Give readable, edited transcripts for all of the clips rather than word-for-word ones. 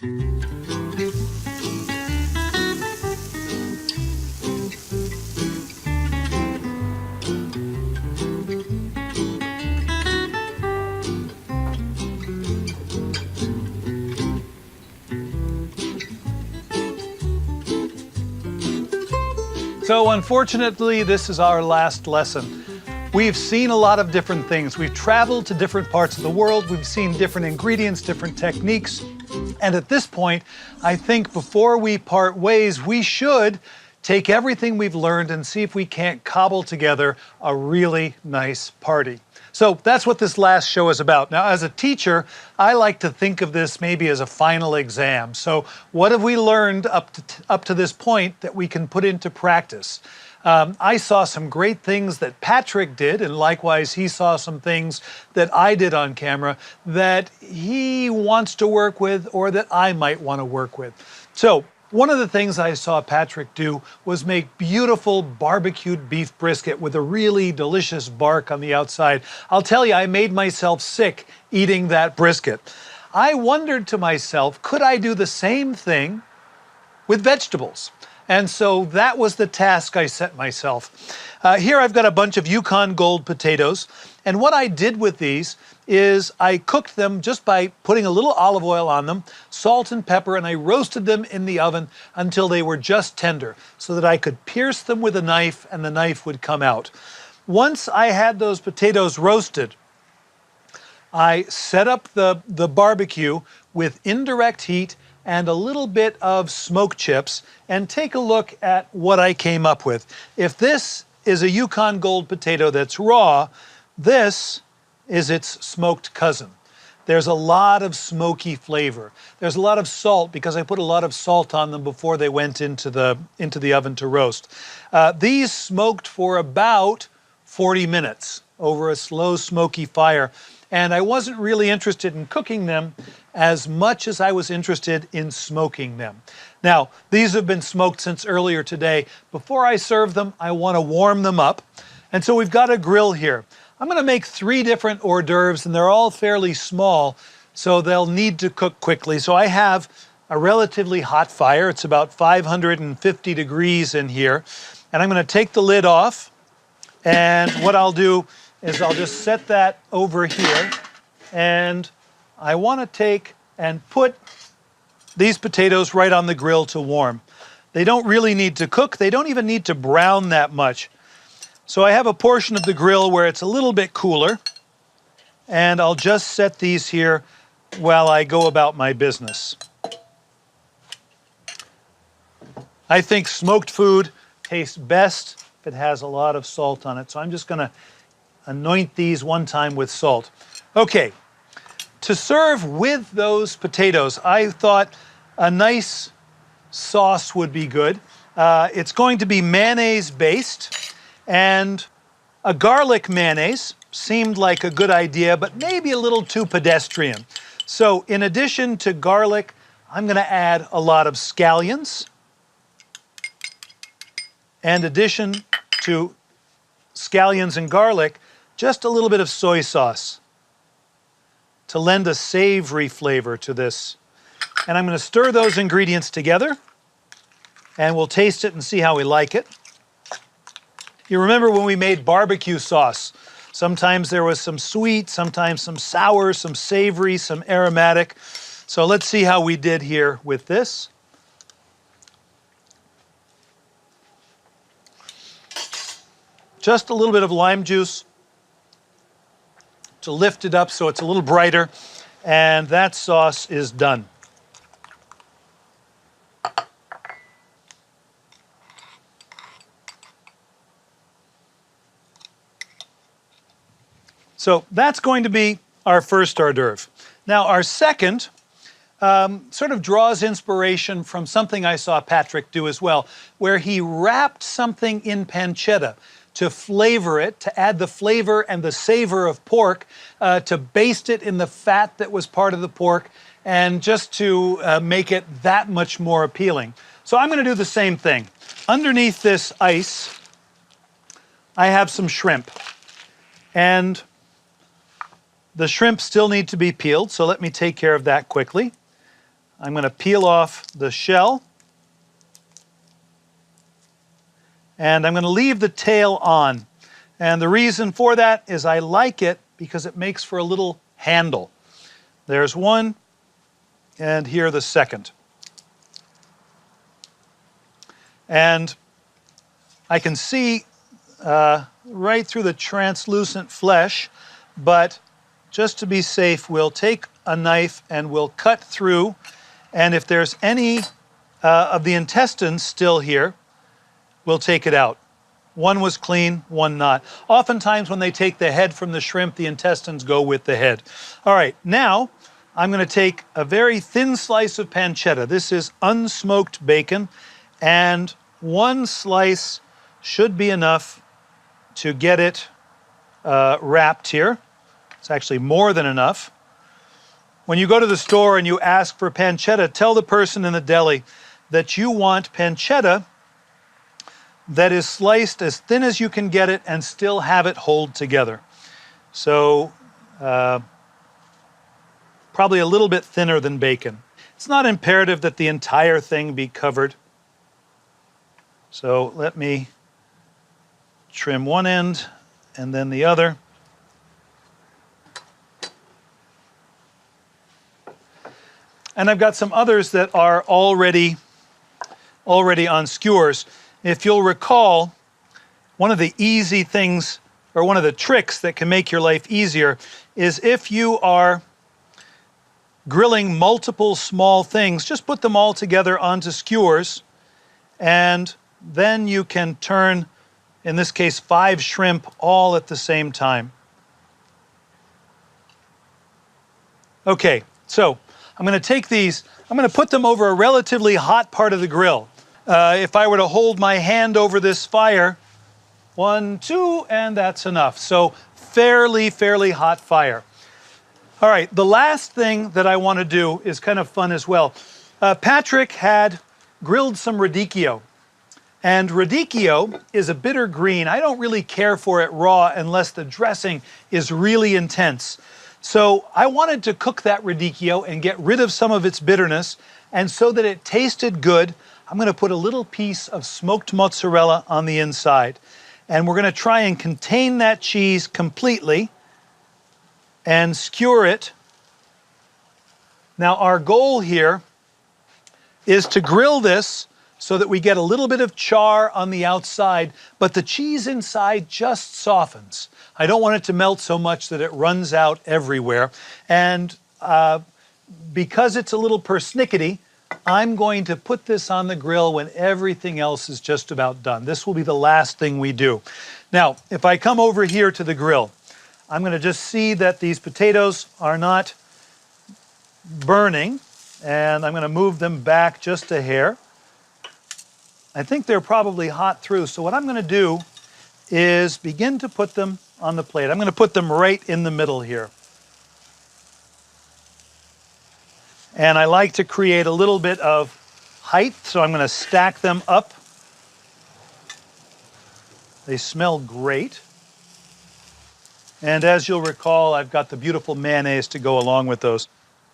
So unfortunately, this is our last lesson. We've seen a lot of different things. We've traveled to different parts of the world. We've seen different ingredients, different techniques. And at this point, I think before we part ways, we should take everything we've learned and see if we can't cobble together a really nice party. So that's what this last show is about. Now, as a teacher, I like to think of this maybe as a final exam. So what have we learned up to this point that we can put into practice? I saw some great things that Patrick did, and likewise he saw some things that I did on camera that he wants to work with or that I might want to work with. So one of the things I saw Patrick do was make beautiful barbecued beef brisket with a really delicious bark on the outside. I'll tell you, I made myself sick eating that brisket. I wondered to myself, could I do the same thing with vegetables? And so that was the task I set myself. Here I've got a bunch of Yukon Gold potatoes. And what I did with these is I cooked them just by putting a little olive oil on them, salt and pepper, and I roasted them in the oven until they were just tender so that I could pierce them with a knife and the knife would come out. Once I had those potatoes roasted, I set up the barbecue with indirect heat and a little bit of smoke chips, and take a look at what I came up with. If this is a Yukon Gold potato that's raw, this is its smoked cousin. There's a lot of smoky flavor. There's a lot of salt because I put a lot of salt on them before they went into the oven to roast. These smoked for about 40 minutes over a slow smoky fire. And I wasn't really interested in cooking them as much as I was interested in smoking them. Now, these have been smoked since earlier today. Before I serve them, I want to warm them up. And so we've got a grill here. I'm going to make 3 different hors d'oeuvres, and they're all fairly small, so they'll need to cook quickly. So I have a relatively hot fire. It's about 550 degrees in here. And I'm going to take the lid off, and what I'll do is I'll just set that over here, and I want to take and put these potatoes right on the grill to warm. They don't really need to cook. They don't even need to brown that much. So I have a portion of the grill where it's a little bit cooler, and I'll just set these here while I go about my business. I think smoked food tastes best if it has a lot of salt on it, so I'm just going to anoint these one time with salt. Okay, to serve with those potatoes, I thought a nice sauce would be good. It's going to be mayonnaise based, and a garlic mayonnaise seemed like a good idea, but maybe a little too pedestrian. So in addition to garlic, I'm going to add a lot of scallions. And in addition to scallions and garlic, just a little bit of soy sauce to lend a savory flavor to this. And I'm going to stir those ingredients together, and we'll taste it and see how we like it. You remember when we made barbecue sauce, sometimes there was some sweet, sometimes some sour, some savory, some aromatic. So let's see how we did here with this. Just a little bit of lime juice to lift it up so it's a little brighter, and that sauce is done. So that's going to be our first hors d'oeuvre. Now our second sort of draws inspiration from something I saw Patrick do as well, where he wrapped something in pancetta to flavor it, to add the flavor and the savor of pork, to baste it in the fat that was part of the pork, and just to make it that much more appealing. So I'm going to do the same thing. Underneath this ice, I have some shrimp. And the shrimp still need to be peeled, so let me take care of that quickly. I'm going to peel off the shell. And I'm going to leave the tail on. And the reason for that is I like it because it makes for a little handle. There's one, and here the second. And I can see right through the translucent flesh, but just to be safe, we'll take a knife and we'll cut through. And if there's any of the intestines still here, we'll take it out. One was clean, one not. Oftentimes when they take the head from the shrimp, the intestines go with the head. All right, now I'm going to take a very thin slice of pancetta. This is unsmoked bacon, and one slice should be enough to get it wrapped here. It's actually more than enough. When you go to the store and you ask for pancetta, tell the person in the deli that you want pancetta that is sliced as thin as you can get it and still have it hold together. So probably a little bit thinner than bacon. It's not imperative that the entire thing be covered. So let me trim one end and then the other. And I've got some others that are already on skewers. If you'll recall, one of the easy things, or one of the tricks that can make your life easier, is if you are grilling multiple small things, just put them all together onto skewers, and then you can turn, in this case, 5 shrimp all at the same time. Okay, so I'm going to take these, I'm going to put them over a relatively hot part of the grill. If I were to hold my hand over this fire, 1, 2, and that's enough. So fairly hot fire. All right, the last thing that I want to do is kind of fun as well. Patrick had grilled some radicchio. And radicchio is a bitter green. I don't really care for it raw unless the dressing is really intense. So I wanted to cook that radicchio and get rid of some of its bitterness. And so that it tasted good, I'm going to put a little piece of smoked mozzarella on the inside. And we're going to try and contain that cheese completely and skewer it. Now our goal here is to grill this so that we get a little bit of char on the outside, but the cheese inside just softens. I don't want it to melt so much that it runs out everywhere. And because it's a little persnickety, I'm going to put this on the grill when everything else is just about done. This will be the last thing we do. Now, if I come over here to the grill, I'm going to just see that these potatoes are not burning, and I'm going to move them back just a hair. I think they're probably hot through, so what I'm going to do is begin to put them on the plate. I'm going to put them right in the middle here. And I like to create a little bit of height, so I'm going to stack them up. They smell great. And as you'll recall, I've got the beautiful mayonnaise to go along with those.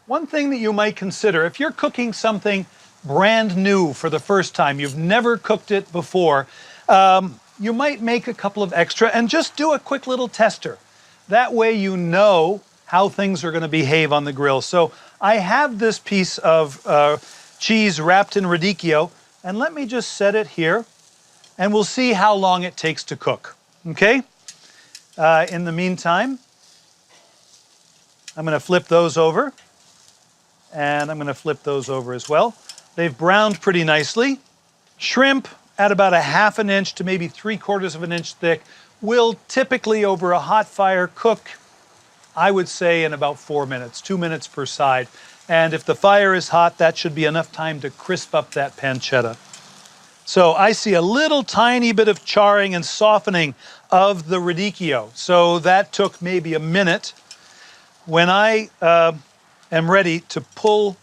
One thing that you might consider, if you're cooking something brand new for the first time, you've never cooked it before, you might make a couple of extra and just do a quick little tester. That way you know how things are going to behave on the grill. So I have this piece of cheese wrapped in radicchio, and let me just set it here, and we'll see how long it takes to cook, okay? In the meantime, I'm going to flip those over, and I'm going to flip those over as well. They've browned pretty nicely. Shrimp at about a 1/2 inch to maybe 3/4 inch thick will typically over a hot fire cook, I would say, in about 4 minutes, 2 minutes per side. And if the fire is hot, that should be enough time to crisp up that pancetta. So I see a little tiny bit of charring and softening of the radicchio. So that took maybe a minute. When I am ready to pull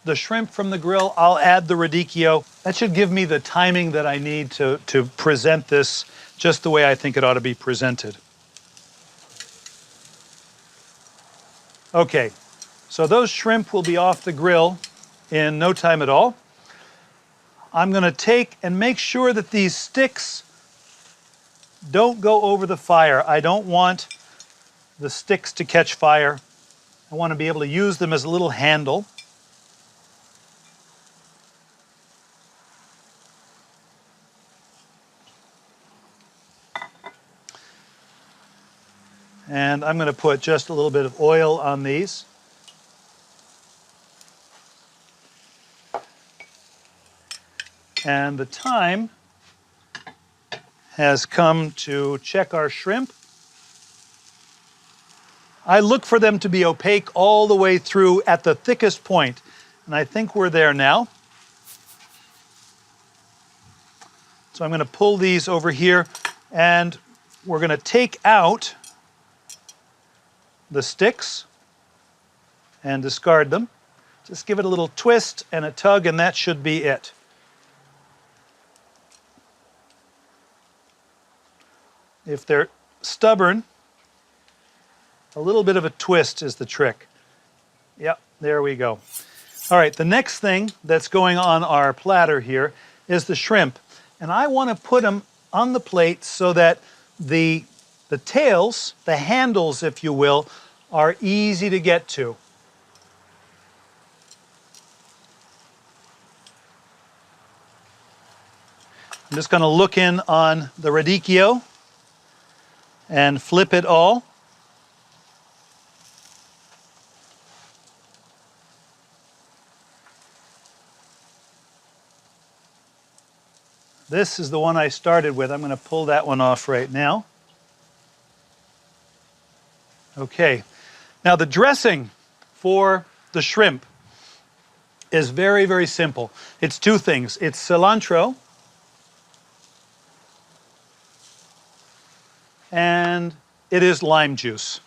the shrimp from the grill, I'll add the radicchio. That should give me the timing that I need to present this just the way I think it ought to be presented. Okay, so those shrimp will be off the grill in no time at all. I'm going to take and make sure that these sticks don't go over the fire. I don't want the sticks to catch fire. I want to be able to use them as a little handle. And I'm going to put just a little bit of oil on these. And the time has come to check our shrimp. I look for them to be opaque all the way through at the thickest point, and I think we're there now. So I'm going to pull these over here, and we're going to take out the sticks and discard them. Just give it a little twist and a tug, and that should be it. If they're stubborn, a little bit of a twist is the trick. Yep, there we go. All right, the next thing that's going on our platter here is the shrimp. And I want to put them on the plate so that the tails, the handles, if you will, are easy to get to. I'm just going to look in on the radicchio and flip it all. This is the one I started with. I'm going to pull that one off right now. Okay. Now the dressing for the shrimp is very, very simple. It's two things. It's cilantro and it is lime juice.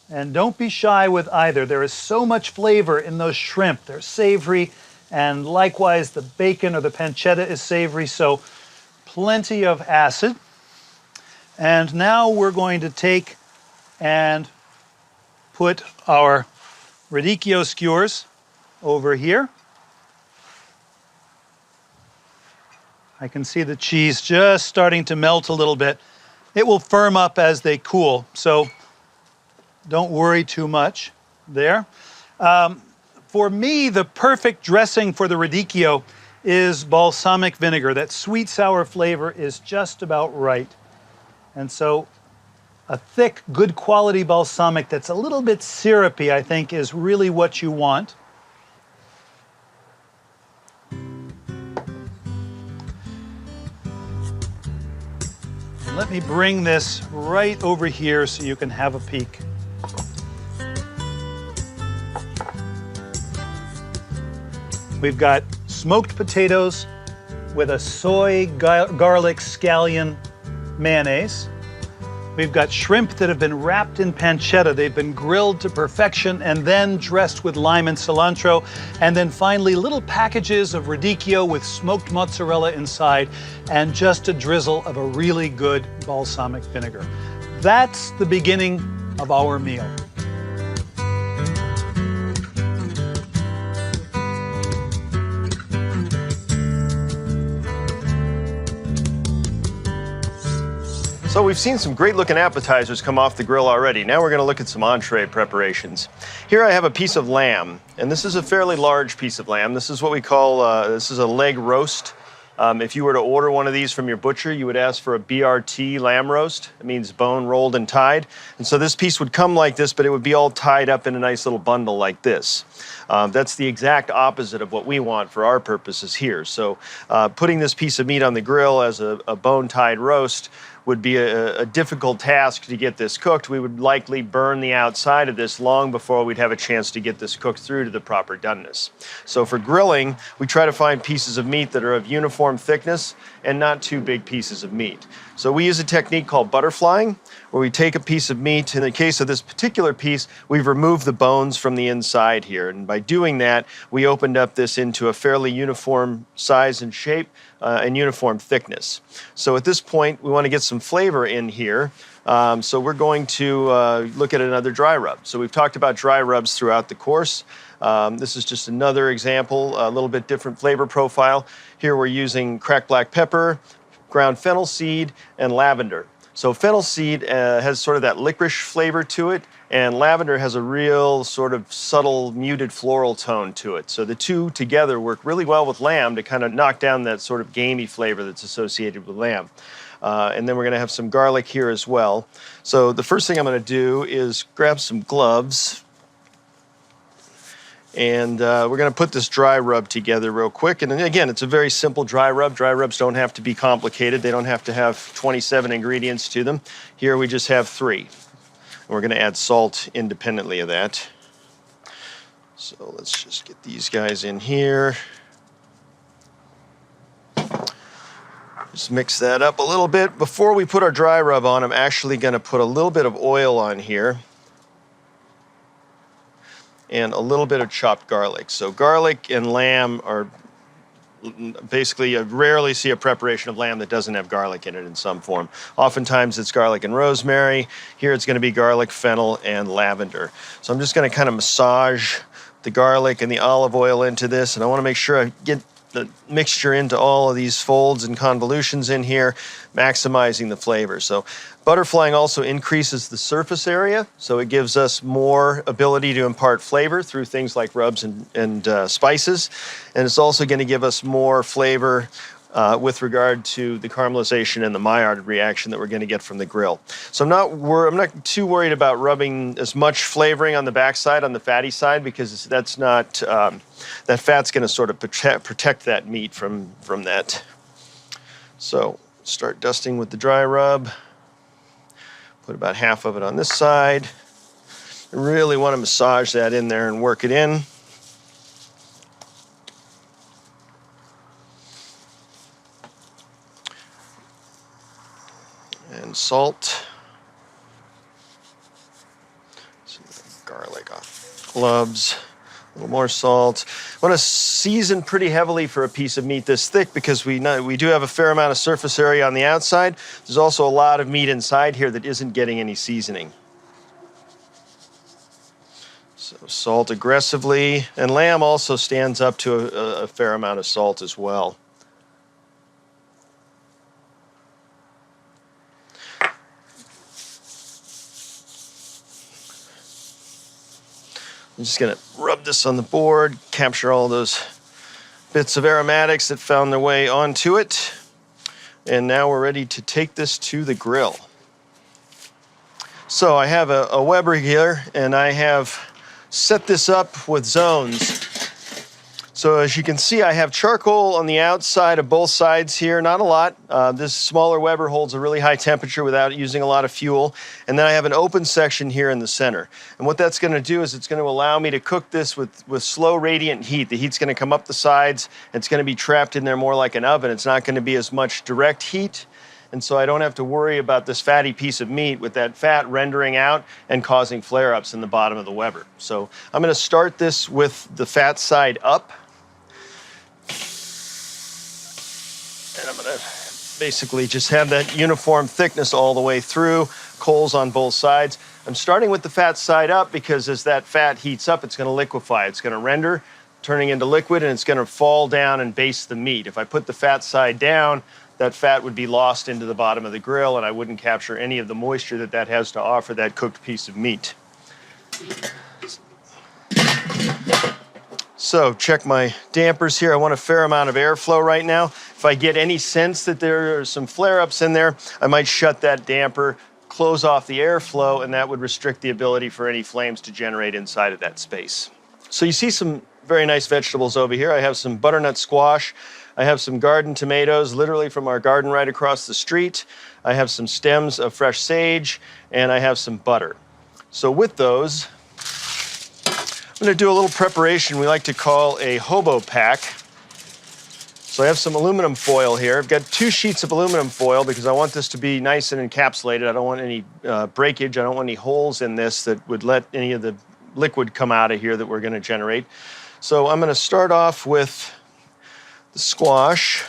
And don't be shy with either. There is so much flavor in those shrimp. They're savory, and likewise the bacon or the pancetta is savory, so plenty of acid. And now we're going to take and put our radicchio skewers over here. I can see the cheese just starting to melt a little bit. It will firm up as they cool, so don't worry too much there. For me, the perfect dressing for the radicchio is balsamic vinegar. That sweet sour flavor is just about right. And so a thick, good quality balsamic that's a little bit syrupy, I think, is really what you want. Let me bring this right over here so you can have a peek. We've got smoked potatoes with a soy garlic scallion mayonnaise. We've got shrimp that have been wrapped in pancetta. They've been grilled to perfection and then dressed with lime and cilantro. And then finally, little packages of radicchio with smoked mozzarella inside and just a drizzle of a really good balsamic vinegar. That's the beginning of our meal. So we've seen some great looking appetizers come off the grill already. Now we're going to look at some entree preparations. Here I have a piece of lamb, and this is a fairly large piece of lamb. This is what we call, this is a leg roast. If you were to order one of these from your butcher, you would ask for a BRT lamb roast. It means bone rolled and tied. And so this piece would come like this, but it would be all tied up in a nice little bundle like this. That's the exact opposite of what we want for our purposes here. So putting this piece of meat on the grill as a bone-tied roast would be a difficult task to get this cooked. We would likely burn the outside of this long before we'd have a chance to get this cooked through to the proper doneness. So for grilling, we try to find pieces of meat that are of uniform uniform thickness and not too big pieces of meat. So we use a technique called butterflying, where we take a piece of meat. In the case of this particular piece, we've removed the bones from the inside here. And by doing that, we opened up this into a fairly uniform size and shape and uniform thickness. So at this point, we want to get some flavor in here. So we're going to look at another dry rub. So we've talked about dry rubs throughout the course. This is just another example, a little bit different flavor profile. Here we're using cracked black pepper, ground fennel seed, and lavender. So fennel seed has sort of that licorice flavor to it, and lavender has a real sort of subtle muted floral tone to it. So the two together work really well with lamb to kind of knock down that sort of gamey flavor that's associated with lamb. And then we're going to have some garlic here as well. So the first thing I'm going to do is grab some gloves. And we're going to put this dry rub together real quick. And then again, it's a very simple dry rub. Dry rubs don't have to be complicated. They don't have to have 27 ingredients to them. Here we just have 3. And we're going to add salt independently of that. So let's just get these guys in here. Just mix that up a little bit. Before we put our dry rub on, I'm actually going to put a little bit of oil on here and a little bit of chopped garlic. So garlic and lamb are basically, I rarely see a preparation of lamb that doesn't have garlic in it in some form. Oftentimes it's garlic and rosemary. Here it's going to be garlic, fennel, and lavender. So I'm just going to kind of massage the garlic and the olive oil into this, and I want to make sure I get the mixture into all of these folds and convolutions in here, maximizing the flavor. So butterflying also increases the surface area, so it gives us more ability to impart flavor through things like rubs and spices, and it's also going to give us more flavor with regard to the caramelization and the Maillard reaction that we're going to get from the grill. So I'm not too worried about rubbing as much flavoring on the backside, on the fatty side, because that's not, that fat's going to sort of protect that meat from that. So start dusting with the dry rub. Put about half of it on this side. I really want to massage that in there and work it in. And salt. Some garlic off gloves. A little more salt. I want to season pretty heavily for a piece of meat this thick because we do have a fair amount of surface area on the outside. There's also a lot of meat inside here that isn't getting any seasoning. So salt aggressively. And lamb also stands up to a fair amount of salt as well. I'm just going to rub this on the board, capture all those bits of aromatics that found their way onto it. And now we're ready to take this to the grill. So I have a Weber here, and I have set this up with zones. So as you can see, I have charcoal on the outside of both sides here, not a lot. This smaller Weber holds a really high temperature without using a lot of fuel. And then I have an open section here in the center. And what that's going to do is it's going to allow me to cook this with slow radiant heat. The heat's going to come up the sides. It's going to be trapped in there more like an oven. It's not going to be as much direct heat. And so I don't have to worry about this fatty piece of meat with that fat rendering out and causing flare-ups in the bottom of the Weber. So I'm going to start this with the fat side up. And I'm going to basically just have that uniform thickness all the way through, coals on both sides. I'm starting with the fat side up because as that fat heats up, it's going to liquefy. It's going to render, turning into liquid, and it's going to fall down and baste the meat. If I put the fat side down, that fat would be lost into the bottom of the grill, and I wouldn't capture any of the moisture that has to offer that cooked piece of meat. So check my dampers here. I want a fair amount of airflow right now. If I get any sense that there are some flare-ups in there, I might shut that damper, close off the airflow, and that would restrict the ability for any flames to generate inside of that space. So you see some very nice vegetables over here. I have some butternut squash. I have some garden tomatoes, literally from our garden right across the street. I have some stems of fresh sage, and I have some butter. So with those, I'm going to do a little preparation we like to call a hobo pack. So I have some aluminum foil here. I've got 2 sheets of aluminum foil because I want this to be nice and encapsulated. I don't want any breakage. I don't want any holes in this that would let any of the liquid come out of here that we're going to generate. So I'm going to start off with the squash.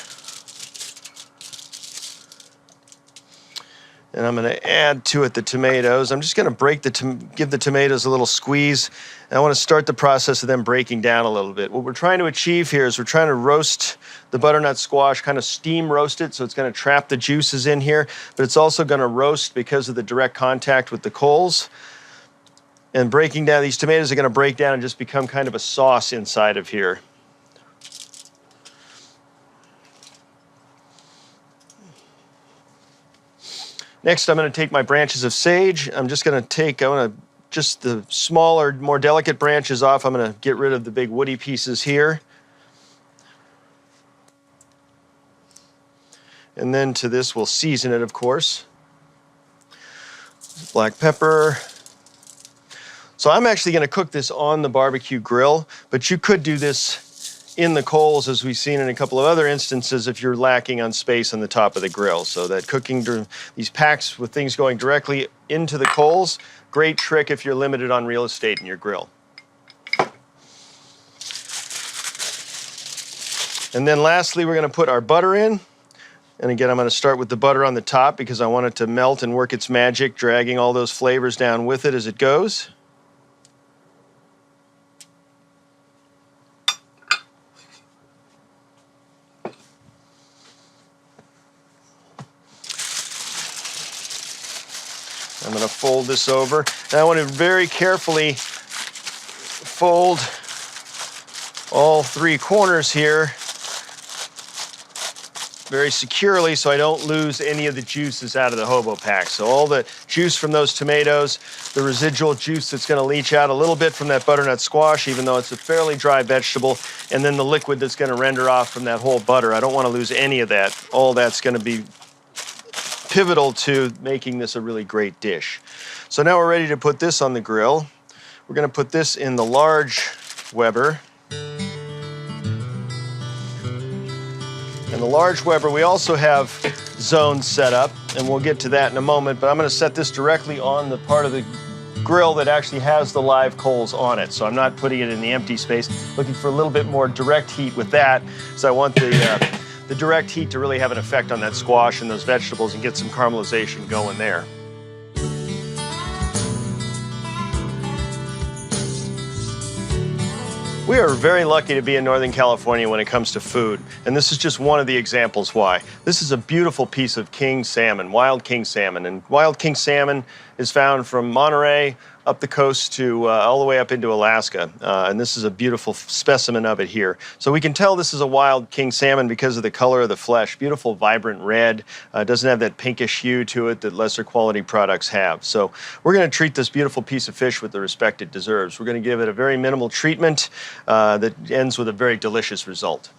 And I'm going to add to it the tomatoes. I'm just going to give the tomatoes a little squeeze. And I want to start the process of them breaking down a little bit. What we're trying to achieve here is we're trying to roast the butternut squash, kind of steam roast it, so it's going to trap the juices in here, but it's also going to roast because of the direct contact with the coals. And breaking down, these tomatoes are going to break down and just become kind of a sauce inside of here. Next, I'm going to take my branches of sage. I'm just going to take, just the smaller, more delicate branches off. I'm going to get rid of the big woody pieces here. And then to this, we'll season it, of course. Black pepper. So I'm actually going to cook this on the barbecue grill, but you could do this in the coals, as we've seen in a couple of other instances, if you're lacking on space on the top of the grill. So that cooking, these packs with things going directly into the coals, great trick if you're limited on real estate in your grill. And then lastly, we're going to put our butter in. And again, I'm going to start with the butter on the top because I want it to melt and work its magic, dragging all those flavors down with it as it goes. I'm going to fold this over. And I want to very carefully fold all 3 corners here very securely so I don't lose any of the juices out of the hobo pack. So all the juice from those tomatoes, the residual juice that's going to leach out a little bit from that butternut squash, even though it's a fairly dry vegetable, and then the liquid that's going to render off from that whole butter. I don't want to lose any of that. All that's going to be pivotal to making this a really great dish. So now we're ready to put this on the grill. We're going to put this in the large Weber. And the large Weber, we also have zones set up, and we'll get to that in a moment, but I'm going to set this directly on the part of the grill that actually has the live coals on it. So I'm not putting it in the empty space, looking for a little bit more direct heat with that. So I want the direct heat to really have an effect on that squash and those vegetables and get some caramelization going there. We are very lucky to be in Northern California when it comes to food, and this is just one of the examples why. This is a beautiful piece of king salmon, wild king salmon, and wild king salmon is found from Monterey up the coast to all the way up into Alaska, and this is a beautiful specimen of it here. So we can tell this is a wild king salmon because of the color of the flesh, beautiful vibrant red. Doesn't have that pinkish hue to it that lesser quality products have. So we're going to treat this beautiful piece of fish with the respect it deserves. We're going to give it a very minimal treatment that ends with a very delicious result.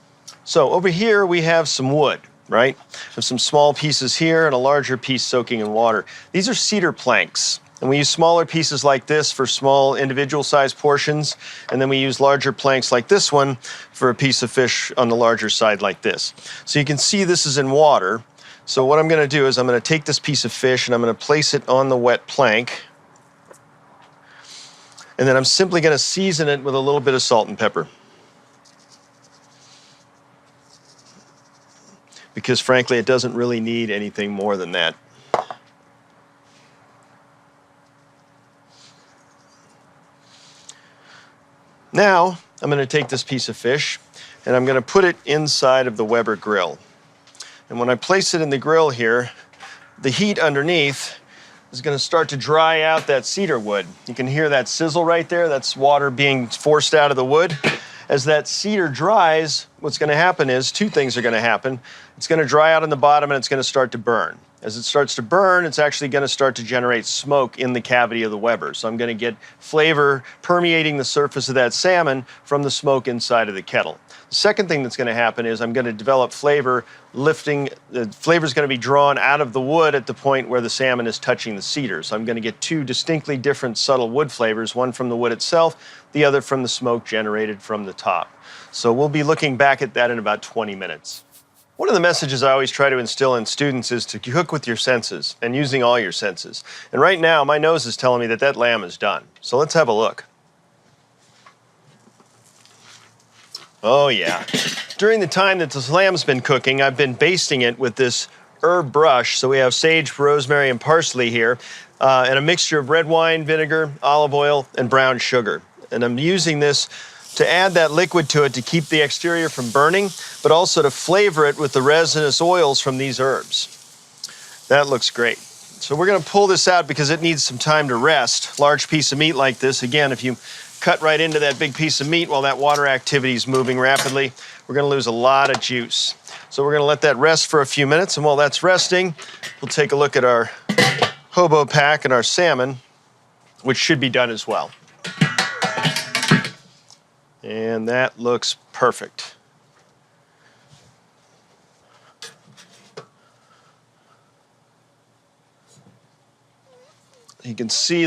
So over here we have some wood, right? There's some small pieces here and a larger piece soaking in water. These are cedar planks. And we use smaller pieces like this for small individual sized portions, and then we use larger planks like this one for a piece of fish on the larger side like this. So you can see this is in water. So what I'm going to do is I'm going to take this piece of fish and I'm going to place it on the wet plank, and then I'm simply going to season it with a little bit of salt and pepper. Because frankly, it doesn't really need anything more than that. Now, I'm going to take this piece of fish and I'm going to put it inside of the Weber grill. And when I place it in the grill here, the heat underneath is going to start to dry out that cedar wood. You can hear that sizzle right there. That's water being forced out of the wood. As that cedar dries, what's going to happen is 2 things are going to happen. It's going to dry out on the bottom and it's going to start to burn. As it starts to burn, it's actually going to start to generate smoke in the cavity of the Weber. So I'm going to get flavor permeating the surface of that salmon from the smoke inside of the kettle. The second thing that's going to happen is I'm going to develop flavor lifting. The flavor is going to be drawn out of the wood at the point where the salmon is touching the cedar. So I'm going to get 2 distinctly different subtle wood flavors, one from the wood itself, the other from the smoke generated from the top. So we'll be looking back at that in about 20 minutes. One of the messages I always try to instill in students is to cook with your senses and using all your senses. And right now, my nose is telling me that that lamb is done. So let's have a look. Oh yeah. During the time that this lamb's been cooking, I've been basting it with this herb brush. So we have sage, rosemary, and parsley here, and a mixture of red wine, vinegar, olive oil, and brown sugar. And I'm using this to add that liquid to it to keep the exterior from burning, but also to flavor it with the resinous oils from these herbs. That looks great. So we're gonna pull this out because it needs some time to rest. Large piece of meat like this, again, if you cut right into that big piece of meat while that water activity is moving rapidly, we're gonna lose a lot of juice. So we're gonna let that rest for a few minutes, and while that's resting, we'll take a look at our hobo pack and our salmon, which should be done as well. And that looks perfect. You can see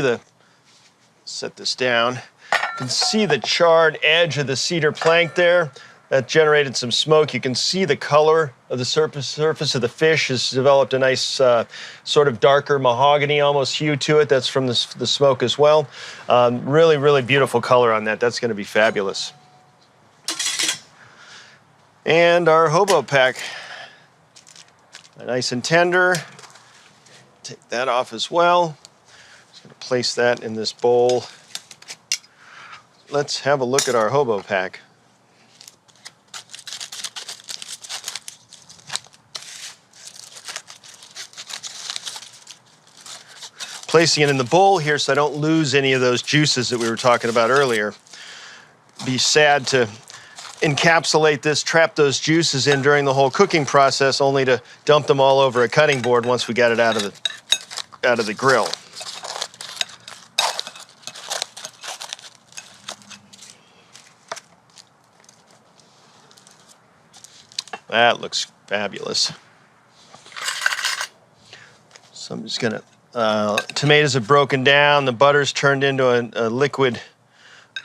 set this down. You can see the charred edge of the cedar plank there. That generated some smoke. You can see the color of the surface of the fish has developed a nice sort of darker mahogany almost hue to it. That's from the smoke as well. Really, really beautiful color on that. That's going to be fabulous. And our hobo pack, nice and tender. Take that off as well. Just going to place that in this bowl. Let's have a look at our hobo pack. Placing it in the bowl here so I don't lose any of those juices that we were talking about earlier. Be sad to encapsulate this, trap those juices in during the whole cooking process, only to dump them all over a cutting board once we got it out of the grill. That looks fabulous. So I'm just gonna, tomatoes have broken down, the butter's turned into a liquid,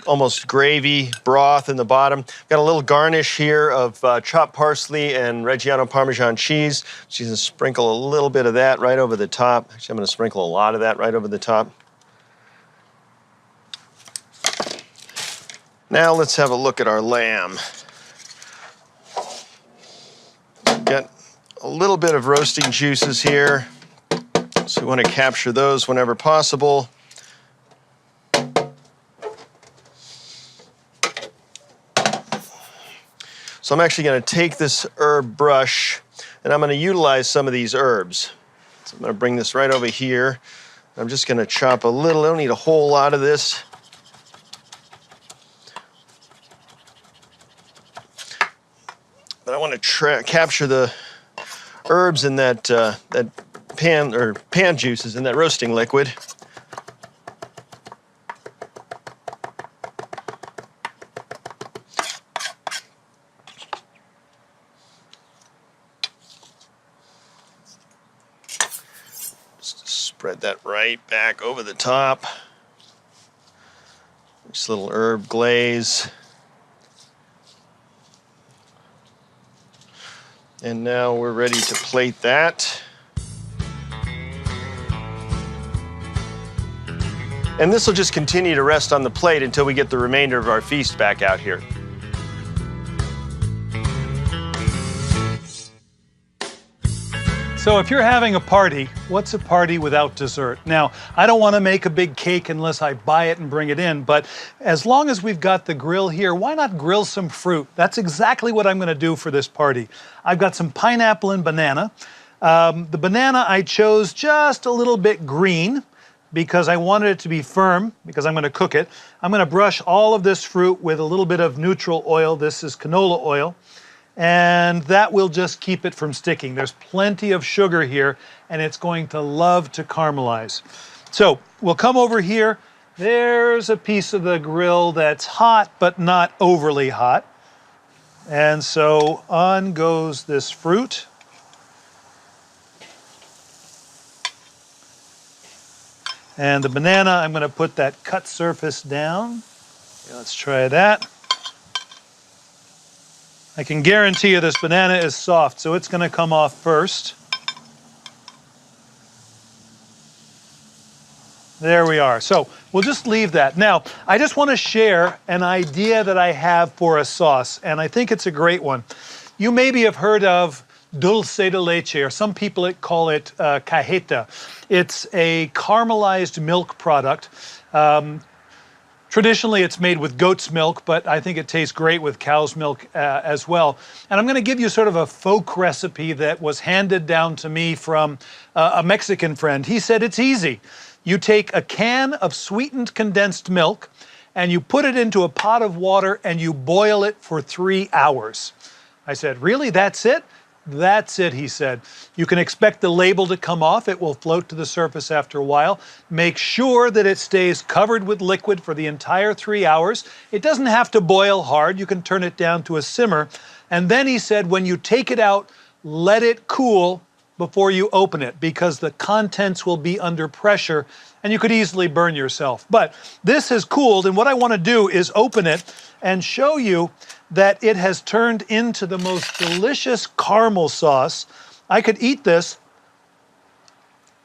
almost gravy broth in the bottom. Got a little garnish here of chopped parsley and Reggiano Parmesan cheese. She's gonna sprinkle a little bit of that right over the top. Actually, I'm gonna sprinkle a lot of that right over the top. Now let's have a look at our lamb. Got a little bit of roasting juices here, so we want to capture those whenever possible. So I'm actually going to take this herb brush and I'm going to utilize some of these herbs. So I'm going to bring this right over here. I'm just going to chop a little. I don't need a whole lot of this. But I want to capture the herbs in that pan juices in that roasting liquid. Just spread that right back over the top. Just a little herb glaze. And now we're ready to plate that. And this will just continue to rest on the plate until we get the remainder of our feast back out here. So if you're having a party, what's a party without dessert? Now, I don't want to make a big cake unless I buy it and bring it in, but as long as we've got the grill here, why not grill some fruit? That's exactly what I'm going to do for this party. I've got some pineapple and banana. The banana I chose just a little bit green because I wanted it to be firm because I'm going to cook it. I'm going to brush all of this fruit with a little bit of neutral oil. This is canola oil. And that will just keep it from sticking. There's plenty of sugar here, and it's going to love to caramelize. So we'll come over here. There's a piece of the grill that's hot, but not overly hot. And so on goes this fruit. And the banana, I'm going to put that cut surface down. Okay, let's try that. I can guarantee you this banana is soft, so it's going to come off first. There we are. So we'll just leave that. Now, I just want to share an idea that I have for a sauce, and I think it's a great one. You maybe have heard of dulce de leche, or some people call it cajeta. It's a caramelized milk product. Traditionally, it's made with goat's milk, but I think it tastes great with cow's milk as well. And I'm going to give you sort of a folk recipe that was handed down to me from a Mexican friend. He said it's easy. You take a can of sweetened condensed milk and you put it into a pot of water and you boil it for 3 hours. I said, really? That's it? That's it, he said. You can expect the label to come off. It will float to the surface after a while. Make sure that it stays covered with liquid for the entire 3 hours. It doesn't have to boil hard. You can turn it down to a simmer. And then he said, when you take it out, let it cool before you open it, because the contents will be under pressure and you could easily burn yourself. But this has cooled, and what I want to do is open it and show you that it has turned into the most delicious caramel sauce. I could eat this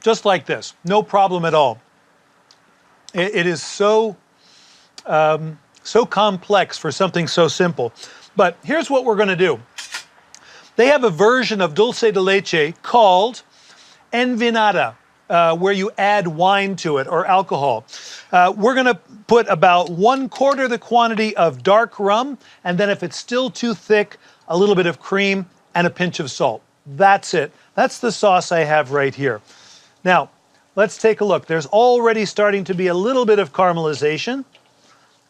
just like this, no problem at all. It is so complex for something so simple. But here's what we're going to do. They have a version of dulce de leche called envinada, where you add wine to it or alcohol. We're going to put about 1/4 the quantity of dark rum, and then if it's still too thick, a little bit of cream and a pinch of salt. That's it. That's the sauce I have right here. Now, let's take a look. There's already starting to be a little bit of caramelization.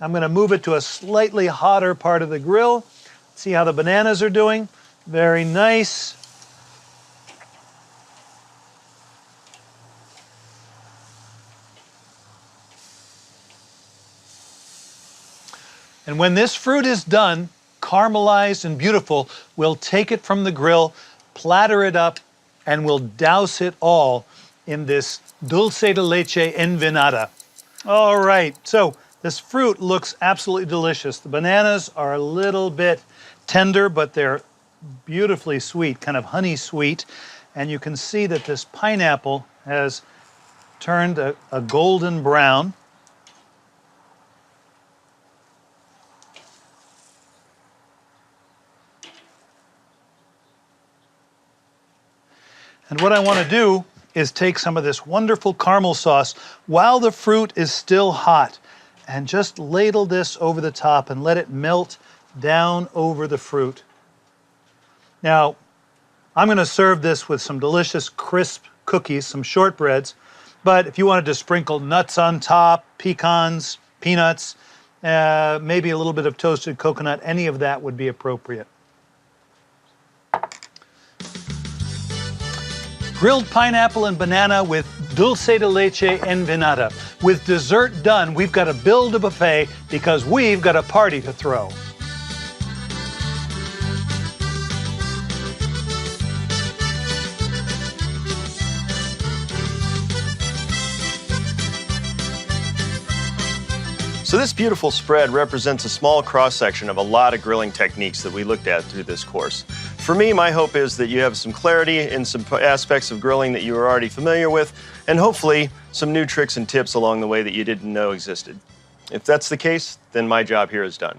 I'm going to move it to a slightly hotter part of the grill. See how the bananas are doing. Very nice. And when this fruit is done, caramelized and beautiful, we'll take it from the grill, platter it up, and we'll douse it all in this dulce de leche envinada. All right, so this fruit looks absolutely delicious. The bananas are a little bit tender, but they're beautifully sweet, kind of honey sweet. And you can see that this pineapple has turned a golden brown. And what I want to do is take some of this wonderful caramel sauce while the fruit is still hot and just ladle this over the top and let it melt down over the fruit. Now, I'm going to serve this with some delicious crisp cookies, some shortbreads, but if you wanted to sprinkle nuts on top, pecans, peanuts, maybe a little bit of toasted coconut, any of that would be appropriate. Grilled pineapple and banana with dulce de leche envinada. With dessert done, we've got to build a buffet because we've got a party to throw. So this beautiful spread represents a small cross-section of a lot of grilling techniques that we looked at through this course. For me, my hope is that you have some clarity in some aspects of grilling that you are already familiar with, and hopefully some new tricks and tips along the way that you didn't know existed. If that's the case, then my job here is done.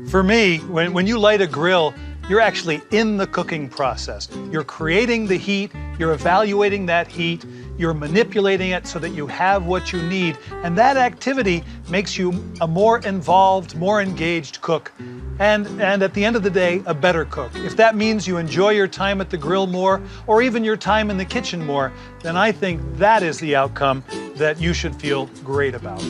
For me, when you light a grill, you're actually in the cooking process. You're creating the heat, you're evaluating that heat, you're manipulating it so that you have what you need, and that activity makes you a more involved, more engaged cook, and at the end of the day, a better cook. If that means you enjoy your time at the grill more, or even your time in the kitchen more, then I think that is the outcome that you should feel great about.